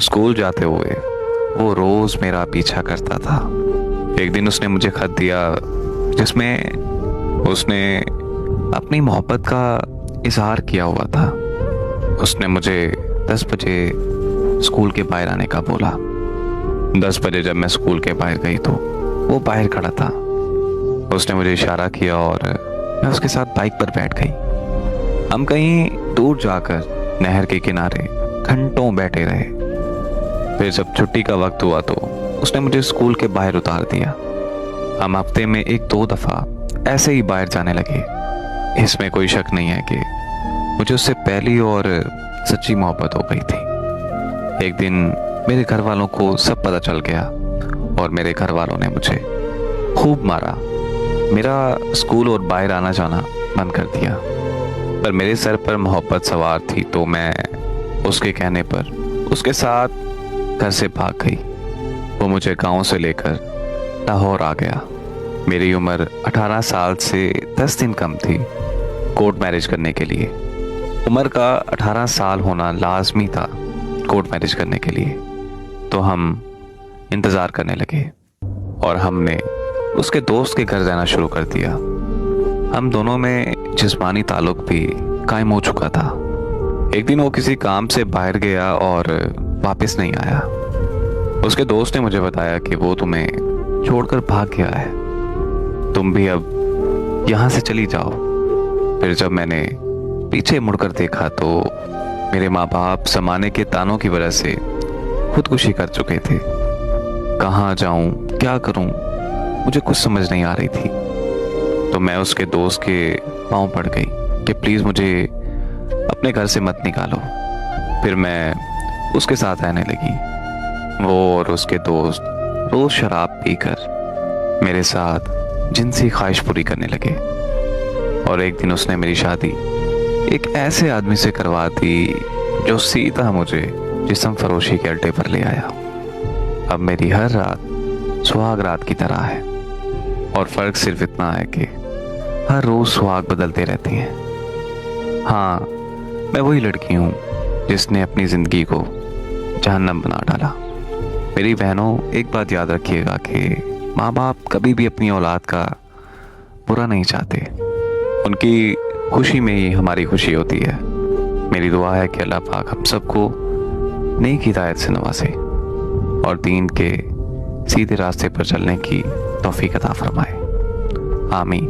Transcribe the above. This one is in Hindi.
स्कूल जाते हुए वो रोज मेरा पीछा करता था। एक दिन उसने मुझे खत दिया जिसमें उसने अपनी मोहब्बत का इजहार किया हुआ था। उसने मुझे 10 बजे स्कूल के बाहर आने का बोला। 10 बजे जब मैं स्कूल के बाहर गई तो वो बाहर खड़ा था। उसने मुझे इशारा किया और मैं उसके साथ बाइक पर बैठ गई। हम कहीं दूर जाकर नहर के किनारे घंटों बैठे रहे। फिर जब छुट्टी का वक्त हुआ तो उसने मुझे स्कूल के बाहर उतार दिया। हम हफ्ते में 1-2 दफ़ा ऐसे ही बाहर जाने लगे। इसमें कोई शक नहीं है कि मुझे उससे पहली और सच्ची मोहब्बत हो गई थी। एक दिन मेरे घर वालों को सब पता चल गया और मेरे घर वालों ने मुझे खूब मारा। मेरा स्कूल और बाहर आना जाना बंद कर दिया। पर मेरे सर पर मोहब्बत सवार थी तो मैं उसके कहने पर उसके साथ घर से भाग गई। वो मुझे गांव से लेकर लाहौर आ गया। मेरी उम्र 18 साल से 10 दिन कम थी कोर्ट मैरिज करने के लिए। उम्र का 18 साल होना लाजमी था कोर्ट मैरिज करने के लिए। तो हम इंतज़ार करने लगे और हमने उसके दोस्त के घर जाना शुरू कर दिया। हम दोनों में जिस्मानी ताल्लुक भी कायम हो चुका था। एक दिन वो किसी काम से बाहर गया और वापस नहीं आया। उसके दोस्त ने मुझे बताया कि वो तुम्हें छोड़कर भाग गया है, तुम भी अब यहाँ से चली जाओ। फिर जब मैंने पीछे मुड़कर देखा तो मेरे माँ बाप ज़माने के तानों की वजह से खुदकुशी कर चुके थे। कहाँ जाऊँ, क्या करूँ, मुझे कुछ समझ नहीं आ रही थी। तो मैं उसके दोस्त के पाँव पड़ गई कि प्लीज़ मुझे अपने घर से मत निकालो। फिर मैं उसके साथ रहने लगी। वो और उसके दोस्त रोज़ शराब पीकर मेरे साथ जिनसी ख्वाहिश पूरी करने लगे। और एक दिन उसने मेरी शादी एक ऐसे आदमी से करवा दी जो सीधा मुझे जिस्म फरोशी के अड्डे पर ले आया। अब मेरी हर रात सुहाग रात की तरह है और फ़र्क सिर्फ इतना है कि हर रोज़ सुहाग बदलते रहती हैं। हाँ, मैं वही लड़की हूँ जिसने अपनी ज़िंदगी को जहन्नम बना डाला। मेरी बहनों, एक बात याद रखिएगा कि माँ बाप कभी भी अपनी औलाद का बुरा नहीं चाहते। उनकी खुशी में ही हमारी खुशी होती है। मेरी दुआ है कि अल्लाह पाक हम सबको नेक हिदायत से नवाजे और दीन के सीधे रास्ते पर चलने की तौफीक अता फरमाए। आमीन।